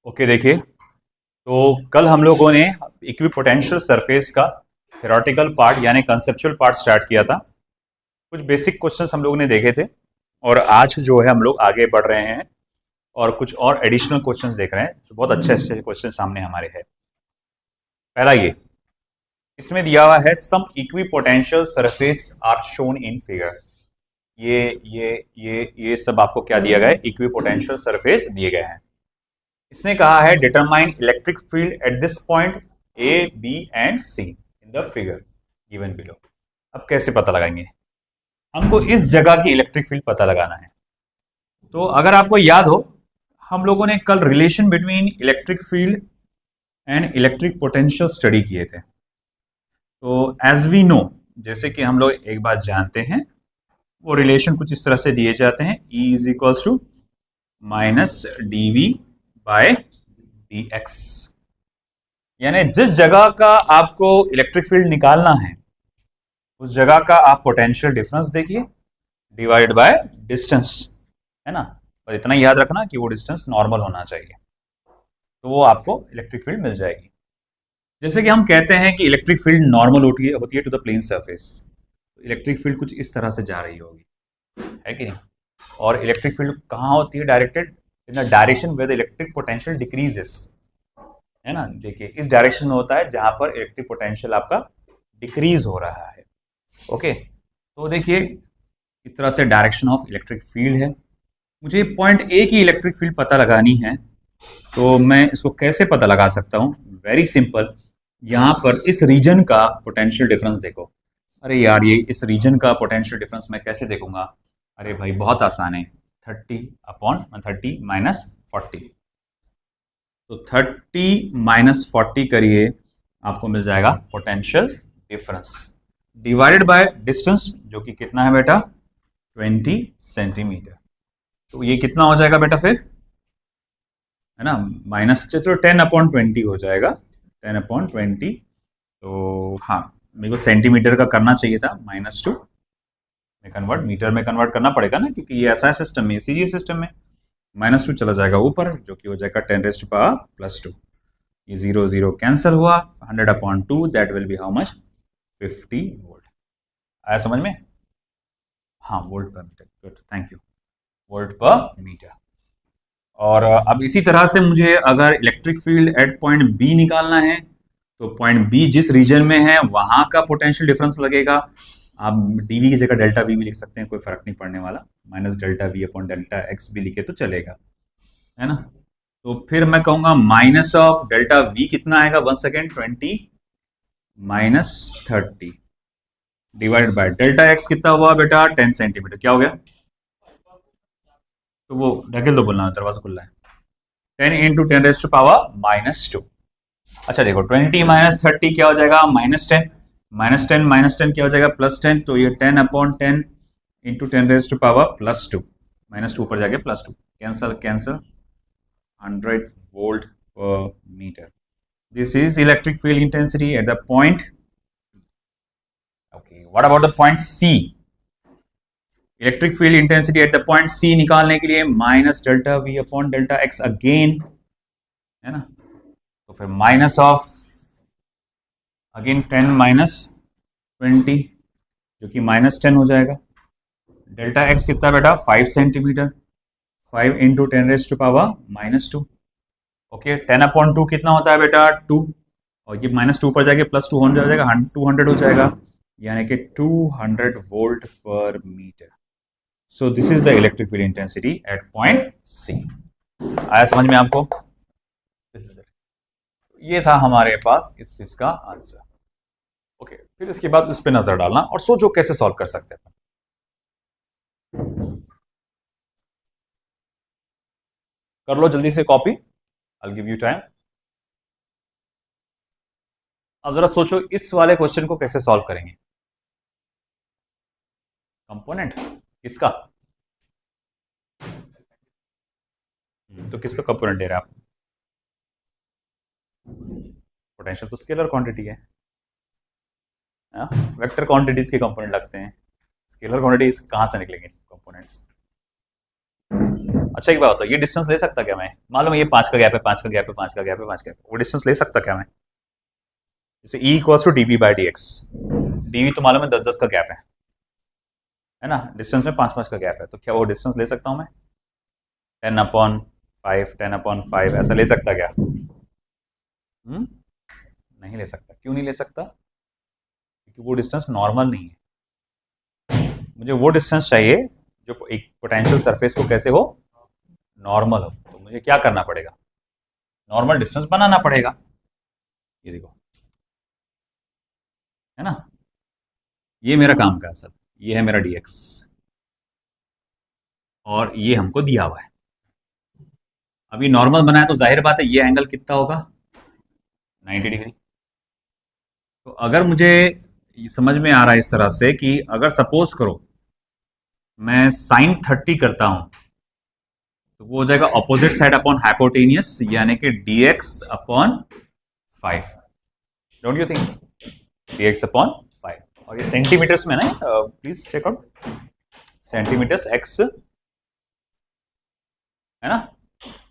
Okay, देखिए, तो कल हम लोगों ने इक्विपोटेंशियल सरफेस का थ्योरेटिकल पार्ट यानी कंसेप्चुअल पार्ट स्टार्ट किया था। कुछ बेसिक क्वेश्चंस हम लोगों ने देखे थे और आज जो है हम लोग आगे बढ़ रहे हैं और कुछ और एडिशनल क्वेश्चंस देख रहे हैं। तो बहुत अच्छे अच्छे क्वेश्चन सामने हमारे हैं। पहला ये, इसमें दिया हुआ है some equipotential surface are shown in figure. ये सब आपको क्या दिया गया है? इक्विपोटेंशियल सरफेस दिए गए हैं। इसने कहा है determine electric field at this point A B and C in the figure given below. अब कैसे पता लगाएंगे? हमको इस जगह की इलेक्ट्रिक फील्ड पता लगाना है। तो अगर आपको याद हो, हम लोगों ने कल relation between electric field and electric potential study किए थे। तो एज वी नो, जैसे कि हम लोग एक बात जानते हैं, वो रिलेशन कुछ इस तरह से दिए जाते हैं, E is equals to minus d v by d x. यानी जिस जगह का आपको इलेक्ट्रिक फील्ड निकालना है उस जगह का आप पोटेंशियल डिफरेंस देखिए डिवाइड बाय डिस्टेंस, है ना। पर इतना याद रखना कि वो डिस्टेंस नॉर्मल होना चाहिए, तो वो आपको इलेक्ट्रिक फील्ड मिल जाएगी। जैसे कि हम कहते हैं कि इलेक्ट्रिक फील्ड नॉर्मल होती है to the plane surface. Electric field कुछ इस तरह से जा रही होगी, है कि नहीं। और इलेक्ट्रिक फील्ड कहाँ होती है? Directed in the direction where the electric potential decreases, है ना। देखिए, इस डायरेक्शन में होता है जहां पर इलेक्ट्रिक पोटेंशियल आपका डिक्रीज हो रहा है। ओके, तो देखिए इस तरह से डायरेक्शन ऑफ इलेक्ट्रिक फील्ड है। मुझे पॉइंट ए की इलेक्ट्रिक फील्ड पता लगानी है, तो मैं इसको कैसे पता लगा सकता हूँ? वेरी सिंपल, यहाँ पर इस रीजन का पोटेंशियल डिफरेंस देखो। अरे यार, ये इस रीजन का पोटेंशियल डिफरेंस मैं कैसे देखूंगा? अरे भाई, बहुत आसान है, 30 माइनस 40। तो 30 माइनस 40 करिए, आपको मिल जाएगा potential difference divided by distance, जो कि कितना है बेटा? 20 सेंटीमीटर। तो ये कितना हो जाएगा बेटा फिर, है ना? माइनस तो 10/20 हो जाएगा, 10/20। तो हाँ, मेरे को सेंटीमीटर का करना चाहिए था, -2 में कन्वर्ट, मीटर में कन्वर्ट करना पड़ेगा ना, क्योंकि ये ऐसा सिस्टम में, सीजीए सिस्टम में -2 चला जाएगा ऊपर, जो कि हो जाएगा 10⁻²। ये 0 0 कैंसिल हुआ, 100/2 that will be how much? 50 volt. आया समझ में? हाँ, वोल्ट पर metre. Good, thank you, volt पर मीटर। और अब इसी तरह से मुझे अगर electric field at point B निकालना है, तो पॉइंट बी जिस रीजन में है वहां का पोटेंशियल डिफरेंस लगेगा। आप डीवी की जगह डेल्टा वी भी लिख सकते हैं, कोई फर्क नहीं पड़ने वाला, minus delta v upon delta x भी लिखे तो चलेगा, है ना। तो फिर मैं कहूंगा माइनस ऑफ डेल्टा वी कितना आएगा? 1 second, 20 minus 30 divided by delta x कितना हुआ बेटा? 10 सेंटीमीटर। क्या हो गया? तो वो ढकेल दो, बोलना दरवाजा खुला है। 10 इंटू 10⁻²। अच्छा देखो, 20 माइनस 30 क्या हो जाएगा? -10। -10 क्या हो जाएगा? +10। तो ये 10/10 इंटू 10⁻², -2 ऊपर जाके +2, कैंसल कैंसल, 100 वोल्ट पर metre. This is electric field intensity at the point. Okay, what about the point C? Electric field intensity at the point C निकालने के लिए minus delta v upon delta x again, है ना। तो फिर minus of again 10 minus 20, जो कि -10 हो जाएगा। डेल्टा एक्स कितना बेटा? 5 सेंटीमीटर। 5 इंटू 10⁻²। ओके, 10/2 कितना होता है बेटा? 2। और ये -2 ऊपर जाके +2 हो जाएगा, 200 हो जाएगा, यानी कि 200 वोल्ट पर metre. So this is the electric field intensity at point C. आया समझ में आपको? ये था हमारे पास इस चीज का आंसर। ओके, फिर इसके बाद इस पे नजर डालना और सोचो कैसे सॉल्व कर सकते हैं। कर लो जल्दी से copy, I give you time. अब जरा सोचो इस वाले क्वेश्चन को कैसे सॉल्व करेंगे। कंपोनेंट किसका? तो किसका कंपोनेंट दे रहा है आप? पोटेंशियल तो स्केलर क्वांटिटी है, वेक्टर क्वांटिटीज के कंपोनेंट लगते हैं। स्केलर क्वांटिटीज कहां से निकलेंगे कंपोनेंट्स? अच्छा एक बात होता है, ये डिस्टेंस ले सकता क्या मैं? मालूम है ये 5 का गैप है, 5 का गैप है, 5 का गैप है, 5 का गैप है, वो डिस्टेंस ले सकता क्या मैं? जैसे E equals to dv by dx, dv तो मालूम है 10-10 का गैप है ना, डिस्टेंस में 5-5 का गैप है, तो क्या वो डिस्टेंस ले सकता हूं मैं? 10/5, 10/5 ऐसा ले सकता क्या? नहीं ले सकता। क्यों नहीं ले सकता? क्योंकि वो डिस्टेंस नॉर्मल नहीं है। मुझे वो डिस्टेंस चाहिए जो एक पोटेंशियल सरफेस को कैसे हो, नॉर्मल हो। तो मुझे क्या करना पड़ेगा? नॉर्मल डिस्टेंस बनाना पड़ेगा। ये देखो, है ना, ये मेरा काम का असल, ये है मेरा dx और ये हमको दिया हुआ है। अभी नॉर्मल बनाया तो जाहिर बात है ये एंगल कितना होगा, 90 डिग्री। तो अगर मुझे समझ में आ रहा है इस तरह से कि अगर सपोज करो मैं sin 30 करता हूं तो वो हो जाएगा अपोजिट साइड अपॉन हाइपोटेनियस, यानी कि dx upon 5। Don't you think? dx upon 5, और ये सेंटीमीटर्स में ना, please check out, centimetres x है ना,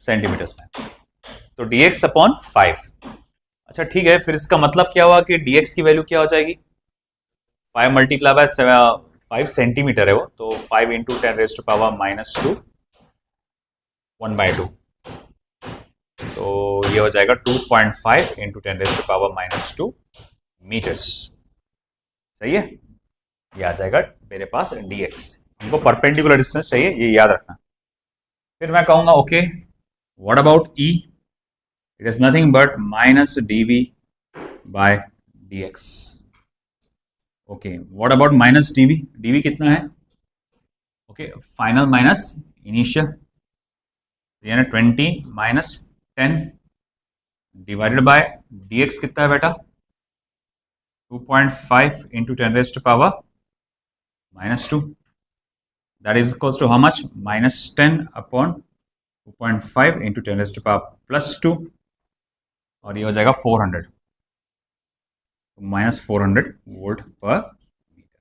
सेंटीमीटर्स में, तो dx अपॉन 5। अच्छा ठीक है, फिर इसका मतलब क्या हुआ कि dx की वैल्यू क्या हो जाएगी? 5 मल्टीप्लाई बाय 5 सेंटीमीटर है वो, तो 5 इंटू 10⁻⁻², 1/2, तो ये हो जाएगा 2.5 इंटू 10⁻⁻² मीटर्स। सही है, ये आ जाएगा मेरे पास dx। हमको परपेंडिकुलर डिस्टेंस चाहिए, ये याद रखना। फिर मैं कहूंगा okay, what about E? It is nothing but minus dv by dx। Okay, what about minus dv? dv कितना है? ओके, फाइनल माइनस इनिशियल, यानी 20 माइनस 10 डिवाइडेड बाय dx कितना है बेटा? 2.5 into 10⁻⁻², that is equals to how much? minus 10 upon 2.5 into 10⁻+2, और ये हो जाएगा 400, माइनस 400 वोल्ट पर मीटर।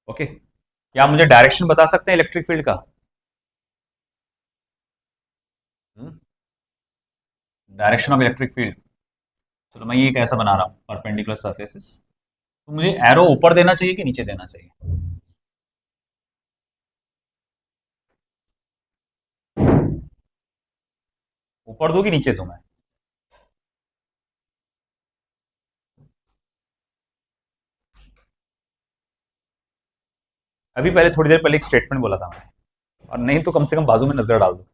ओके, क्या आप मुझे डायरेक्शन बता सकते हैं इलेक्ट्रिक फील्ड का? डायरेक्शन ऑफ इलेक्ट्रिक फील्ड, चलो मैं ये कैसा बना रहा हूं, परपेंडिकुलर सरफेसेस, तो मुझे एरो ऊपर देना चाहिए कि नीचे देना चाहिए? ऊपर दो कि नीचे दो मैं? अभी पहले थोड़ी देर पहले एक स्टेटमेंट बोला था मैंने, और नहीं तो कम से कम बाजू में नजर डाल दो।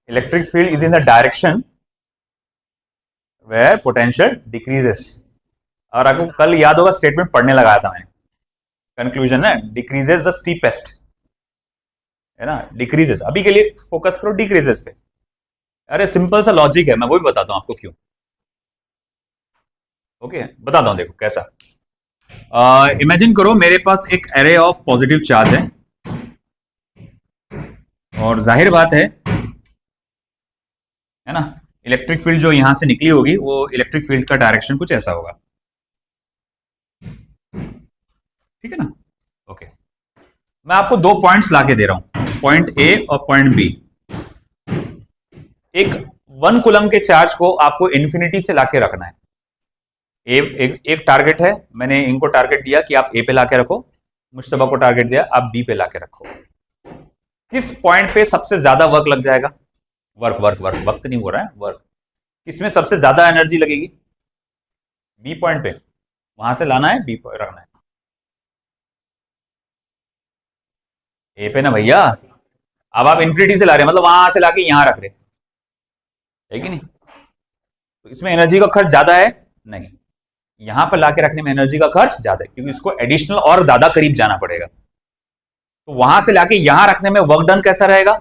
Electric field is in the direction where potential decreases. और आपको कल याद होगा स्टेटमेंट पढ़ने लगाया था मैंने, कंक्लूजन है डिक्रीजेस द स्टीपेस्ट, है ना, डिक्रीजेस। अभी के लिए फोकस करो डिक्रीजेस पे। अरे सिंपल सा लॉजिक है, मैं वो भी बताता हूं आपको क्यों। ओके, बताता हूं, देखो कैसा। इमेजिन करो मेरे पास एक एरे ऑफ पॉजिटिव चार्ज है, और जाहिर बात है ना, इलेक्ट्रिक फील्ड जो यहां से निकली होगी वो इलेक्ट्रिक फील्ड का डायरेक्शन कुछ ऐसा होगा। ठीक है ना? ओके, मैं आपको दो पॉइंट्स लाके दे रहा हूं, पॉइंट ए और पॉइंट बी। एक 1 कूलम के चार्ज को आपको इन्फिनिटी से लाके रखना है। एक टारगेट है, मैंने इनको टारगेट दिया कि आप ए पे लाके रखो, मुश्तबा को टारगेट दिया आप बी पे लाके रखो। किस पॉइंट पे सबसे ज्यादा वर्क लग जाएगा? वक्त नहीं हो रहा है, वर्क। किसमें सबसे ज्यादा एनर्जी लगेगी? बी पॉइंट पे। वहां से लाना है, बी पे रखना है। ए पे ना भैया, अब आप इन्फिनिटी से ला रहे हैं, मतलब वहां से लाके यहां रख रहे, है कि नहीं? तो इसमें एनर्जी का खर्च ज्यादा है? नहीं, यहां पर लाके रखने में एनर्जी का खर्च ज्यादा है, क्योंकि इसको एडिशनल और ज्यादा करीब जाना पड़ेगा। तो वहां से लाके यहां रखने में वर्क डन कैसा रहेगा?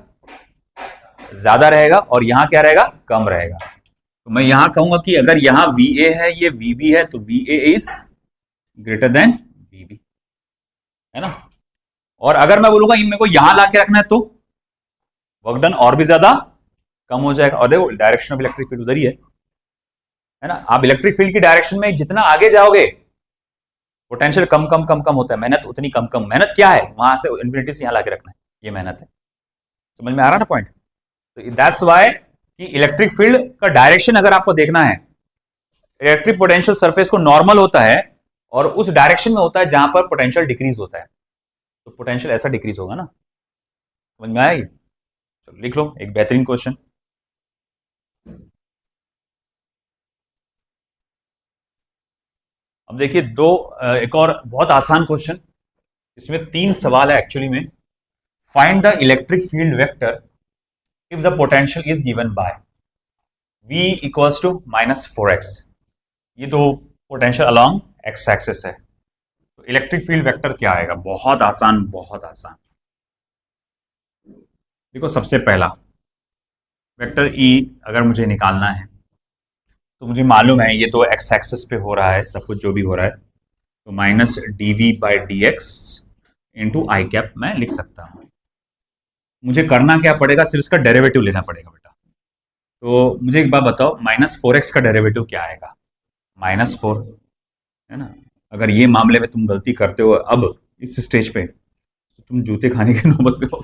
ज्यादा रहेगा, और यहां क्या रहेगा? कम रहेगा। तो मैं यहां कहूंगा कि अगर यहां VA है, ये VB है, तो VA is greater than VB, है ना? और अगर मैं बोलूंगा मेरे को यहां लाके रखना है, तो वर्क डन और भी ज्यादा कम हो जाएगा। और देखो डायरेक्शन ऑफ इलेक्ट्रिक फील्ड उधर ही है ना? आप इलेक्ट्रिक फील्ड की डायरेक्शन में जितना आगे जाओगे पोटेंशियल कम कम कम कम होता है, मेहनत उतनी कम कम। मेहनत क्या है, वहां से इन्फिनिटी से यहां लाके रखना है, ये मेहनत है। समझ में आ रहा ना पॉइंट? तो दैट्स वाई कि इलेक्ट्रिक फील्ड का डायरेक्शन अगर आपको देखना है, इलेक्ट्रिक पोटेंशियल सरफेस को नॉर्मल होता है और उस डायरेक्शन में होता है जहां पर पोटेंशियल डिक्रीज होता है, तो पोटेंशियल ऐसा डिक्रीज होगा ना। समझ में आएगी? चलो लिख लो एक बेहतरीन क्वेश्चन। अब देखिए एक और बहुत आसान क्वेश्चन, इसमें 3 सवाल है एक्चुअली में। Find the electric field vector if the potential is given by v equals to -4x। ये दो पोटेंशियल अलोंग x एक्सिस है, तो इलेक्ट्रिक फील्ड वेक्टर क्या आएगा? बहुत आसान, बहुत आसान। देखो सबसे पहला वेक्टर E अगर मुझे निकालना है तो मुझे मालूम है ये तो x एक्सिस पे हो रहा है सब कुछ जो भी हो रहा है, तो -dv/dx इंटू आई कैप मैं लिख सकता हूं। मुझे करना क्या पड़ेगा, सिर्फ इसका डेरिवेटिव लेना पड़ेगा बेटा। तो मुझे एक बात बताओ, -4x का डेरिवेटिव क्या आएगा? -4 है ना। अगर ये मामले में तुम गलती करते हो अब इस स्टेज पे, तो तुम जूते खाने की नौबत पे हो,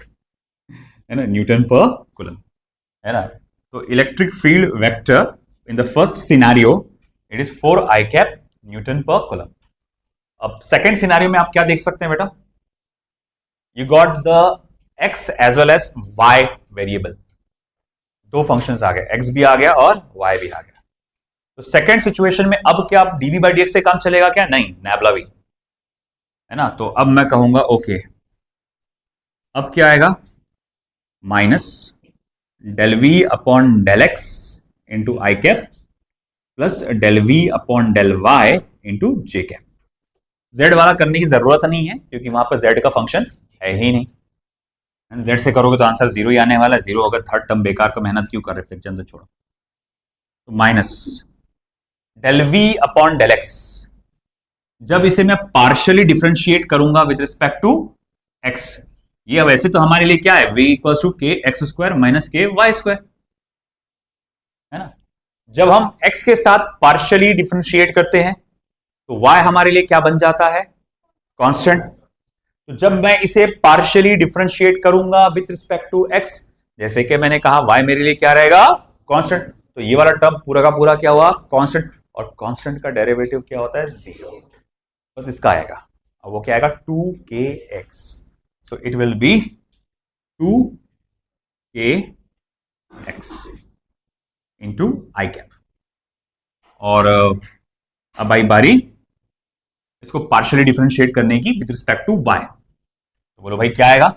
है ना। न्यूटन पर कूलम, है ना। तो electric field vector in the first scenario it is 4 i cap newton per coulomb. अब सेकेंड सिनेरियो में आप क्या देख सकते हैं बेटा? You got the x as well as y variable, दो फंक्शंस आ गए, x भी आ गया और y भी आ गया। तो सेकेंड सिचुएशन में अब क्या dv/dx से काम चलेगा क्या? नहीं, नैबलावी, है ना। तो अब मैं कहूंगा ओके, अब क्या आएगा? -del v/del x इंटू आई cap plus del v/del y into जे कैप। z वाला करने की जरूरत नहीं है क्योंकि वहां पर z का फंक्शन है ही नहीं। z से करोगे तो आंसर 0 ही आने वाला है। 0 अगर थर्ड टर्म बेकार का मेहनत क्यों कर रहे, फिर चंद छोड़ो। तो माइनस del v/del x, जब इसे मैं पार्शियली डिफरेंशिएट करूंगा विद रिस्पेक्ट टू x, ये वैसे तो हमारे लिए क्या है, v इक्वल्स टू के एक्स स्क्वायर माइनस के वाई स्क्वायर, है ना। जब हम x के साथ पार्शियली डिफरेंशिएट करते हैं तो y हमारे लिए क्या बन जाता है? कांस्टेंट। तो जब मैं इसे पार्शियली डिफरेंशिएट करूंगा विद रिस्पेक्ट टू x, जैसे कि मैंने कहा y मेरे लिए क्या रहेगा? कांस्टेंट। तो ये वाला टर्म पूरा का पूरा क्या हुआ? कांस्टेंट। और कांस्टेंट का डेरिवेटिव क्या होता है? 0। बस इसका आएगा। अब वो क्या आएगा? 2kx। So it will be 2kx into I cap. और अब आई बारी इसको पार्शियली डिफरेंशिएट करने की विद रिस्पेक्ट टू y। तो बोलो भाई क्या आएगा?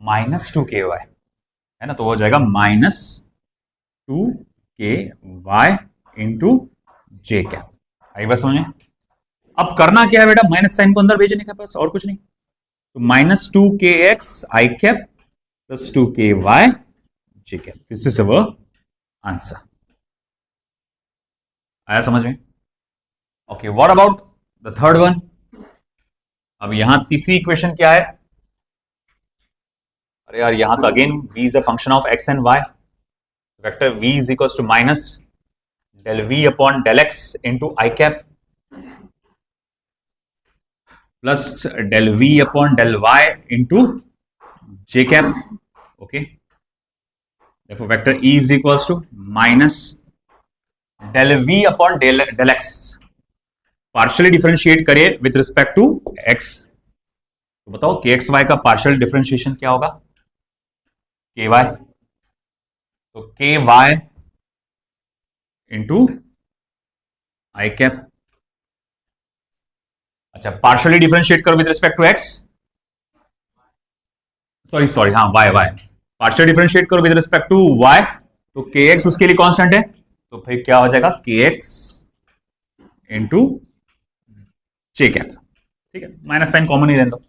-2ky, है ना। तो हो जाएगा -2ky इंटू जे कैप। आई बस समझे? अब करना क्या है बेटा? माइनस साइन को अंदर भेजने के पास, और कुछ नहीं। तो -2kx I cap plus 2ky J cap, this is our answer. आया समझ में? Okay, what about the third one? अब यहां तीसरी इक्वेशन क्या है? अरे यार, यहां तो again v is a function of x and y। Vector v is equal to minus del v/del x into I cap plus del v/del y into J cap. Okay, therefore vector E is equals to minus del v/del x। Partially differentiate करिए with respect to x। तो बताओ k x y का partial differentiation क्या होगा? K y. तो k y into आई cap. अच्छा, partially differentiate करो with respect to x, sorry हाँ y पार्शियल डिफरेंशिएट करो विद रिस्पेक्ट टू y, तो kx उसके लिए कांस्टेंट है, तो फिर क्या हो जाएगा? kx इंटू जे कैप। ठीक है, माइनस साइन कॉमन ही रहने दो,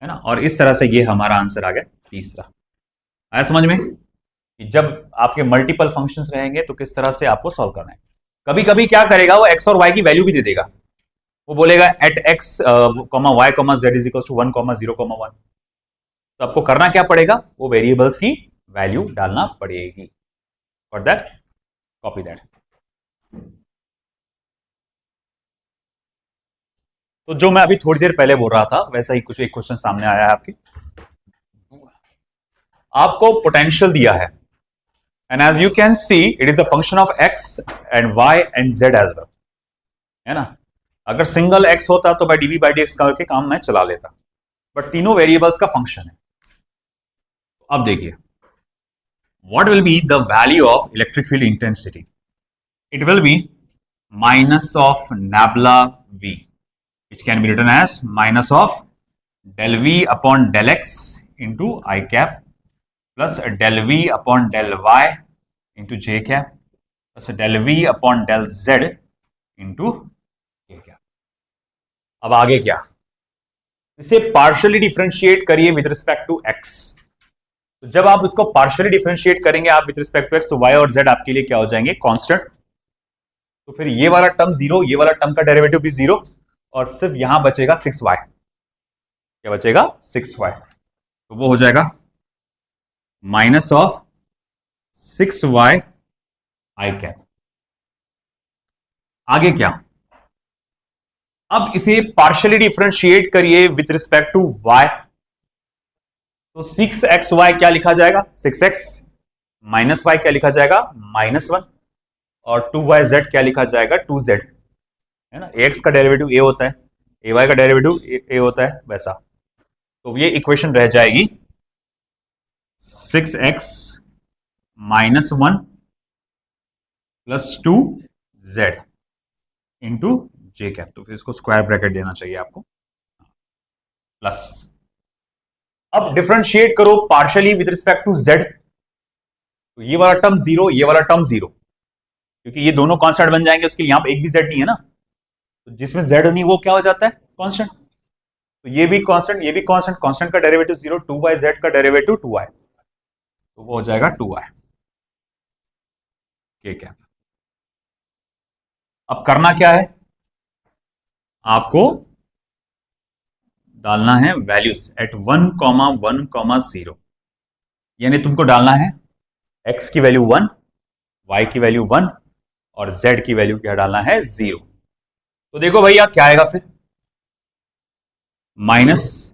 है ना। और इस तरह से ये हमारा आंसर आ गया तीसरा। आया समझ में कि जब आपके मल्टीपल फंक्शंस रहेंगे तो किस तरह से आपको सॉल्व करना है। कभी कभी क्या करेगा वो, x और y की वैल्यू भी दे देगा। वो बोलेगा at x, y, z is equal to 1, 0, 1। तो आपको करना क्या पड़ेगा? वो वेरिएबल्स की वैल्यू डालना पड़ेगी। For that copy that. तो जो मैं अभी थोड़ी देर पहले बोल रहा था वैसा ही कुछ एक क्वेश्चन सामने आया है आपकी। आपको पोटेंशियल दिया है and as you can see it is a function of x and y and z as well, है ना। अगर सिंगल एक्स होता तो by dv by d x करके काम मैं चला लेता, बट तीनों वेरिएबल्स का फंक्शन है। अब देखिए what will be the value of electric field intensity? It will be minus of nabla V, which can be written as minus of del V upon del X into I cap plus del V upon del Y into J cap plus del V upon del Z into K cap. अब आगे क्या, इसे partially differentiate करिए with respect to X। तो जब आप उसको partially differentiate करेंगे आप विद रिस्पेक्ट टू एक्स, तो वाई और जेड आपके लिए क्या हो जाएंगे, कांस्टेंट। तो फिर ये वाला टर्म जीरो, ये वाला टर्म का डेरिवेटिव भी जीरो, और सिर्फ यहां बचेगा 6y। क्या बचेगा, 6y। तो वो हो जाएगा minus of 6y I cap. आगे क्या, अब इसे पार्शियली डिफरेंशिएट करिए विद रिस्पेक्ट टू y। तो 6xy क्या लिखा जाएगा, 6x माइनस y क्या लिखा जाएगा, -1, और 2yz क्या लिखा जाएगा, 2z, है ना। ax का डेरिवेटिव a होता है, ay का डेरिवेटिव a होता है, वैसा। तो ये इक्वेशन रह जाएगी 6x -1 plus 2z into j cap. तो फिर इसको स्क्वायर ब्रैकेट देना चाहिए आपको, प्लस। अब डिफरेंशिएट करो partially with respect to z। तो ये वाला टर्म जीरो, ये वाला टर्म जीरो, क्योंकि ये दोनों कांस्टेंट बन जाएंगे, उसके लिए यहां पे एक भी z नहीं है ना। तो जिसमें z नहीं वो क्या हो जाता है, कांस्टेंट। तो ये भी कांस्टेंट, ये भी कांस्टेंट, कांस्टेंट का डेरिवेटिव जीरो, 2yz का डेरिवेटिव 2y, तो वो हो जाएगा 2y के कैप। अब करना क्या है, आपको डालना है वैल्यूज एट 1,1,0, यानी तुमको डालना है x की वैल्यू 1, y की वैल्यू 1 और z की वैल्यू क्या डालना है, 0। तो देखो भैया क्या आएगा फिर, माइनस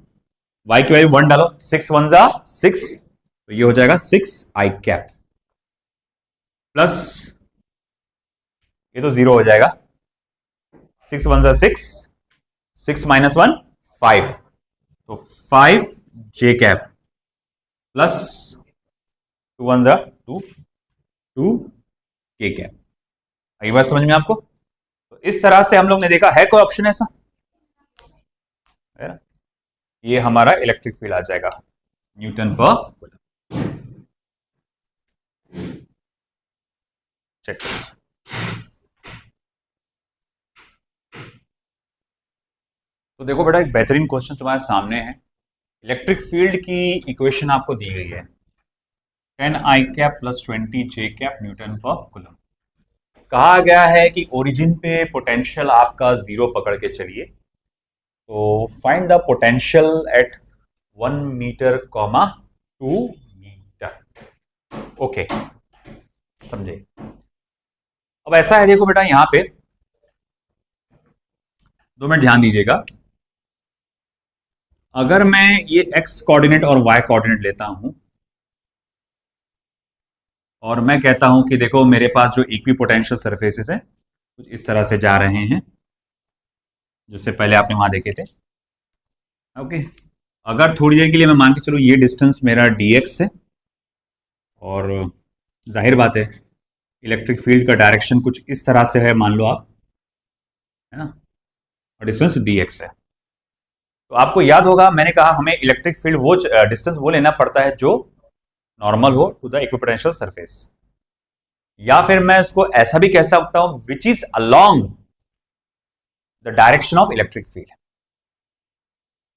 y की वैल्यू 1 डालो, 6 1 जा 6, तो ये हो जाएगा 6 आई कैप, प्लस ये तो 0 हो जाएगा, 6 1 जा 6, 6 माइनस 1 5, तो 5 जे कैप प्लस 2 1 जा 2, 2 के कैप। आई बात समझ में आपको। तो इस तरह से हम लोग ने देखा है, कोई ऑप्शन ऐसा है ना, ये हमारा इलेक्ट्रिक फील्ड आ जाएगा न्यूटन पर कूलम। चेक करिए, तो देखो बेटा एक बेहतरीन क्वेश्चन तुम्हारे सामने है। इलेक्ट्रिक फील्ड की इक्वेशन आपको दी गई है 10 I cap plus 20 J cap newton per coulomb. कहा गया है कि ओरिजिन पे पोटेंशियल आपका 0 पकड़ के चलिए, तो find the potential at 1 metre, 2 metre. Okay, समझे। अब ऐसा है, देखो बेटा यहां पे 2 मिनट ध्यान दीजिएगा। अगर मैं ये x कोऑर्डिनेट और y कोऑर्डिनेट लेता हूं और मैं कहता हूं कि देखो मेरे पास जो इक्विपोटेंशियल सरफेसेस है कुछ इस तरह से जा रहे हैं, जिससे पहले आपने वहां देखे थे। ओके, अगर थोड़ी देर के लिए मैं मान के चलो ये डिस्टेंस मेरा dx है, और जाहिर बात है इलेक्ट्रिक फील्ड का डायरेक्शन कुछ इस तरह से है, मान लो आप, है ना, और डिस्टेंस dx है। तो आपको याद होगा मैंने कहा हमें इलेक्ट्रिक फील्ड वो डिस्टेंस वो लेना पड़ता है जो नॉर्मल हो टू द इक्विपोटेंशियल सरफेस, या फिर मैं इसको ऐसा भी कह सकता हूं which is along the direction of electric field.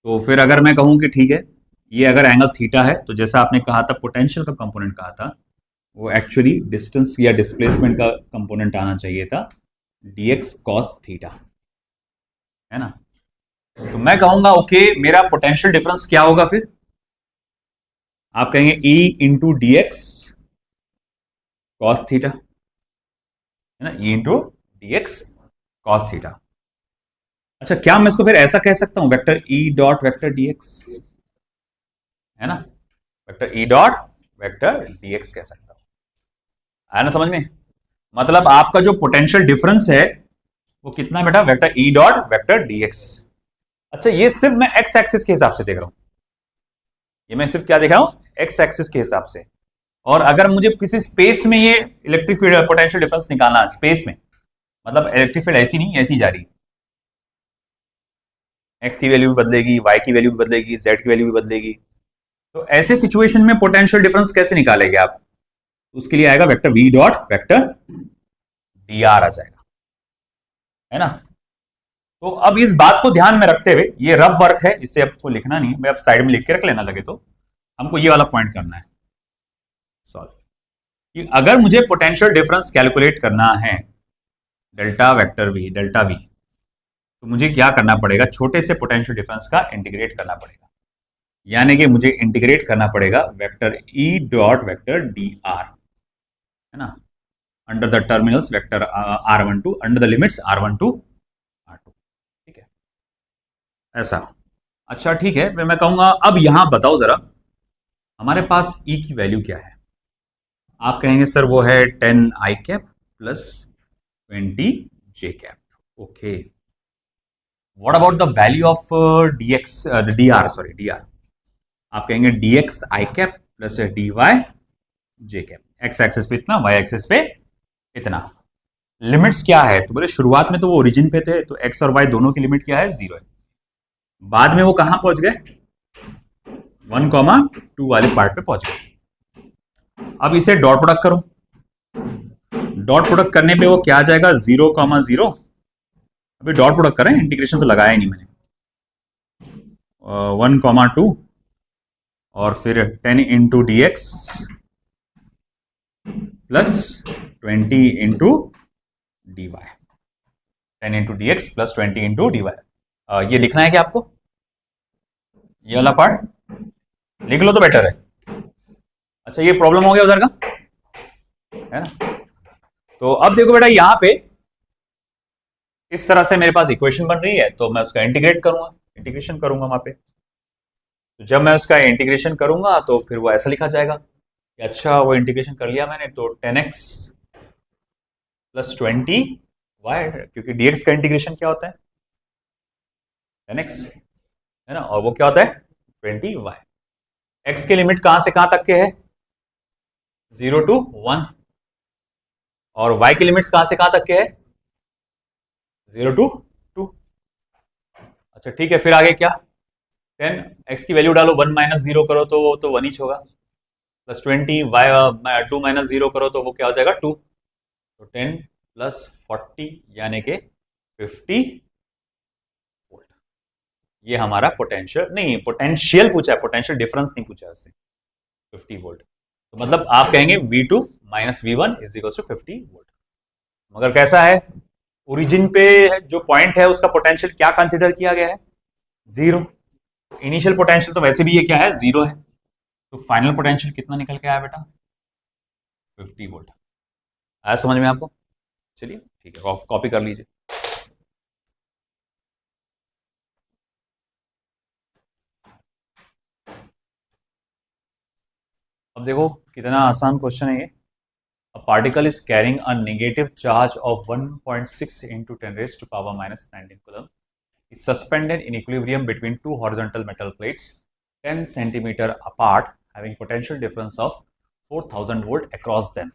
तो फिर अगर मैं कहूं कि ठीक है ये अगर एंगल थीटा है, तो जैसा आपने कहा था पोटेंशियल का कंपोनेंट कहा था, वो एक्चुअली डिस्टेंस या डिस्प्लेसमेंट का कंपोनेंट आना चाहिए था dx cos थीटा, है ना। तो मैं कहूंगा ओके मेरा पोटेंशियल डिफरेंस क्या होगा, फिर आप कहेंगे E into d x cos theta, है ना, E into d x cos theta. अच्छा, क्या मैं इसको फिर ऐसा कह सकता हूं, vector E dot vector dx, है ना, vector E dot vector dx कह सकता हूं। आया ना समझ में? मतलब आपका जो पोटेंशियल डिफरेंस है वो कितना बेटा, vector E dot vector dx. अच्छा, ये सिर्फ मैं एक्स एक्सिस के हिसाब से देख रहा हूं, ये मैं सिर्फ क्या देख रहा हूं, एक्स एक्सिस के हिसाब से। और अगर मुझे किसी स्पेस में ये इलेक्ट्रिक फील्ड पोटेंशियल डिफरेंस निकालना है स्पेस में, मतलब इलेक्ट्रिक फील्ड ऐसी नहीं ऐसी जा रही, एक्स की वैल्यू भी बदलेगी, वाई की वैल्यू भी बदलेगी, जेड की वैल्यू भी बदलेगी, तो ऐसे सिचुएशन में पोटेंशियल डिफरेंस कैसे निकालेंगे आप? उसके लिए आएगा vector V dot vector D R आ जाएगा, है ना। तो अब इस बात को ध्यान में रखते हुए, ये रफ वर्क है, इसे आपको लिखना नहीं, मैं अब साइड में लिख के रख लेना लगे तो, हमको ये वाला पॉइंट करना है सॉल्व, कि अगर मुझे पोटेंशियल डिफरेंस कैलकुलेट करना है delta vector v, delta v, तो मुझे क्या करना पड़ेगा, छोटे से पोटेंशियल डिफरेंस का इंटीग्रेट करना पड़ेगा, यानी कि मुझे इंटीग्रेट करना पड़ेगा vector E dot vector D are, है ना, under the terminals vector r12 under the limits r12 r2, ठीक है ऐसा। अच्छा ठीक है, फिर मैं कहूंगा अब यहां बताओ जरा हमारे पास ई की वैल्यू क्या है। आप कहेंगे सर वो है 10 I cap plus 20 J cap, okay. What about the value of dx dr, sorry dr, आप कहेंगे dx I cap plus dy J cap, X axis पे इतना, वाई एक्सिस पे इतना। लिमिट्स क्या है, तो बोले शुरुआत में तो वो ओरिजिन पे थे, तो एक्स और वाई दोनों की लिमिट क्या है, 0 है। बाद में वो कहां पहुंच गए, 1,2 वाले पार्ट पे पहुंच गए। अब इसे डॉट प्रोडक्ट करो, डॉट प्रोडक्ट करने पे वो क्या आ जाएगा, 0,0। अभी डॉट प्रोडक्ट करें, इंटीग्रेशन तो लगाया नहीं मैंने, 1,2 और फिर 10 into d x plus 20 into d y, 10 into d x plus 20 into d y. ये लिखना है क्या आपको, ये वाला पार्ट लिख लो तो बेटर है। अच्छा, ये प्रॉब्लम हो गया उधर का, है ना। तो अब देखो बेटा, यहां पे इस तरह से मेरे पास इक्वेशन बन रही है, तो मैं उसका इंटीग्रेट करूंगा, इंटीग्रेशन करूंगा वहां पे। तो जब मैं उसका इंटीग्रेशन करूंगा तो फिर वो ऐसा लिखा जाएगा कि अच्छा वो इंटीग्रेशन कर लिया मैंने, तो 10x प्लस 20 वाई, क्योंकि dx का इंटीग्रेशन क्या होता है 10x, है ना, और वो क्या होता है 20 वाई। x की लिमिट कहां से कहां तक के है, 0 to 1, और y की लिमिट्स कहां से कहां तक के है, 0 to 2। अच्छा ठीक है, फिर आगे क्या, 10 x की वैल्यू डालो, 1 माइनस 0 करो तो वो तो 1 ही होगा, प्लस 20 y 2 माइनस 0 करो तो वो क्या हो जाएगा 2, तो 10 प्लस 40 यानी कि 50 वोल्ट। ये हमारा पोटेंशियल नहीं, पोटेंशियल पूछा है, पोटेंशियल डिफरेंस नहीं पूछा है उससे, 50 वोल्ट। तो मतलब आप कहेंगे V2 minus V1 is equal to 50 volt. मगर कैसा है, ओरिजिन पे जो पॉइंट है उसका पोटेंशियल क्या कंसीडर किया गया है, 0। इनिशियल पोटेंशियल तो वैसे भी ये क्या है, 0 है, तो फाइनल पोटेंशियल कितना निकल के आया बेटा, 50 वोल्ट। आया समझ में आपको? चलिए ठीक है, कॉपी कर लीजिए। अब देखो कितना आसान क्वेश्चन है ये। A particle is carrying a negative charge of 1.6 into 10 raised to power minus 19 coulomb. It's suspended in equilibrium between two horizontal metal plates 10 centimeter apart, having potential difference of 4000 volt across them.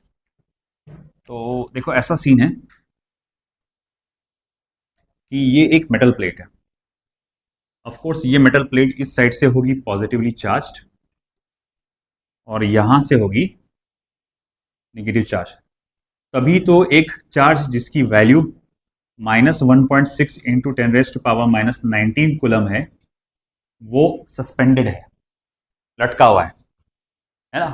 तो देखो ऐसा scene है कि ये एक metal plate है। Of course ये metal plate इस साइड से होगी पॉजिटिवली चार्ज्ड और यहां से होगी नेगेटिव चार्ज, तभी तो एक चार्ज जिसकी value minus 1.6 into 10 raise to power minus 19 coulomb है वो सस्पेंडेड है, लटका हुआ है ना।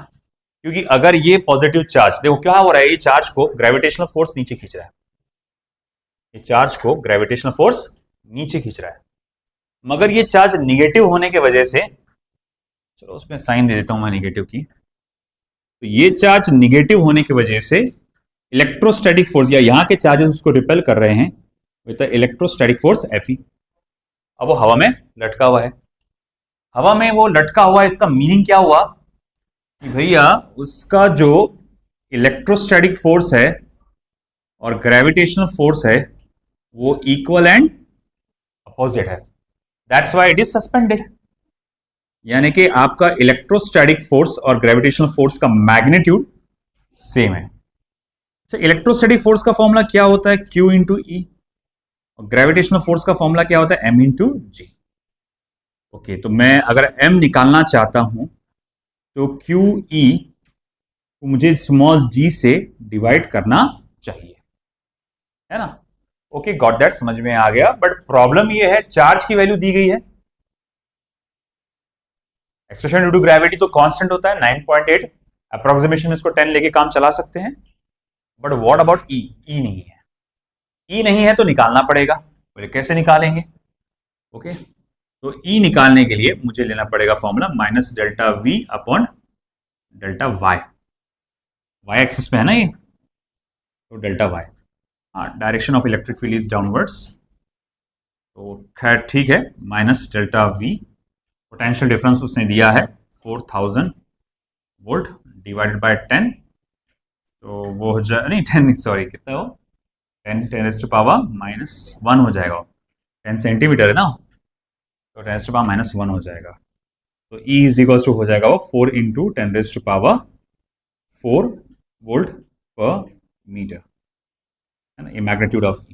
क्योंकि अगर ये पॉजिटिव चार्ज, देखो क्या हो रहा है, ये चार्ज को ग्रेविटेशनल फोर्स नीचे खींच रहा है, ये चार्ज को ग्रेविटेशनल फोर्स नीचे खींच रहा है, मगर ये चार्ज निगेटिव होने की वजह से, चलो उसमें साइन दे देता हूं मैं निगेटिव की, तो ये चार्ज निगेटिव होने की वजह से इलेक्ट्रोस्टैटिक फोर्स या यहां के चार्जेस उसको रिपेल कर रहे हैं विद इलेक्ट्रोस्टैटिक फोर्स Fe। अब वो हवा में लटका हुआ है। हवा में वो लटका हुआ है, इसका मीनिंग क्या हुआ कि भैया उसका जो इलेक्ट्रोस्टैटिक फोर्स है और ग्रेविटेशनल फोर्स है वो इक्वल एंड अपोजिट है, that's why it is suspended. यानी कि आपका इलेक्ट्रोस्टैटिक फोर्स और ग्रेविटेशनल फोर्स का मैग्नीट्यूड सेम है। अच्छा, इलेक्ट्रोस्टैटिक फोर्स का फॉर्मूला क्या होता है? Q इंटू ई, और ग्रेविटेशनल फोर्स का फॉर्मूला क्या होता है? M इंटू जी। ओके, तो मैं अगर M निकालना चाहता हूं तो क्यू ई को मुझे स्मॉल g से डिवाइड करना चाहिए, है ना? ओके, गॉट दैट, समझ में आ गया। बट प्रॉब्लम ये है, चार्ज की वैल्यू दी गई है, एक्सलेशन ड्यू टू ग्रेविटी तो कांस्टेंट होता है 9.8, अप्रोक्सीमेशन में इसको 10 लेके काम चला सकते हैं। बट व्हाट अबाउट ई? ई नहीं है। ई नहीं है तो निकालना पड़ेगा। बोले कैसे निकालेंगे? ओके, तो ई निकालने के लिए मुझे लेना पड़ेगा formula minus delta v upon delta y. Y axis में है ना ये, तो डेल्टा वाई। हाँ, direction of electric field is downwards, तो खैर ठीक है, minus delta v. Potential difference उसने दिया है 4000 वोल्ट डिवाइडेड बाय 10, तो वो हो जाए, नहीं 10 सॉरी, कितना हो, 10 माइनस 1 हो जाएगा। 10 सेंटीमीटर है ना, तो 10 माइनस 1 हो जाएगा। तो E इज इक्वल टू हो जाएगा वो 4 इंटू 10 4 वोल्ट पर मीटर, है ना, ये magnitude of E,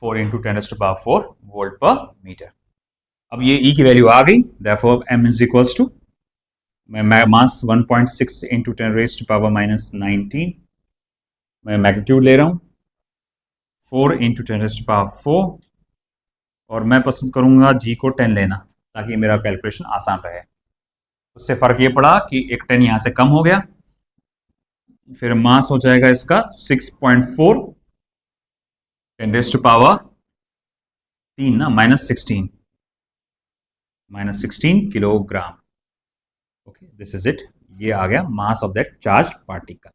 4 into 10 4 volt पर मीटर। अब ये E की वैल्यू आ गई, therefore M is equals to, मैं मास 1.6 इंटू 10 माइनस 19, मैं मैग्नीट्यूड ले रहा हूँ 4 इंटू 10 4, और मैं पसंद करूंगा G को 10 लेना ताकि मेरा कैलकुलेशन आसान रहे। उससे फर्क ये पड़ा कि एक 10 यहां से कम हो गया, फिर मास हो जाएगा इसका 6.4 10 ना, minus 16 kilogram. Okay, this is it, ये आ गया mass of that charge particle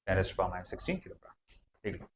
10 minus 16 kilogram. ठीक है।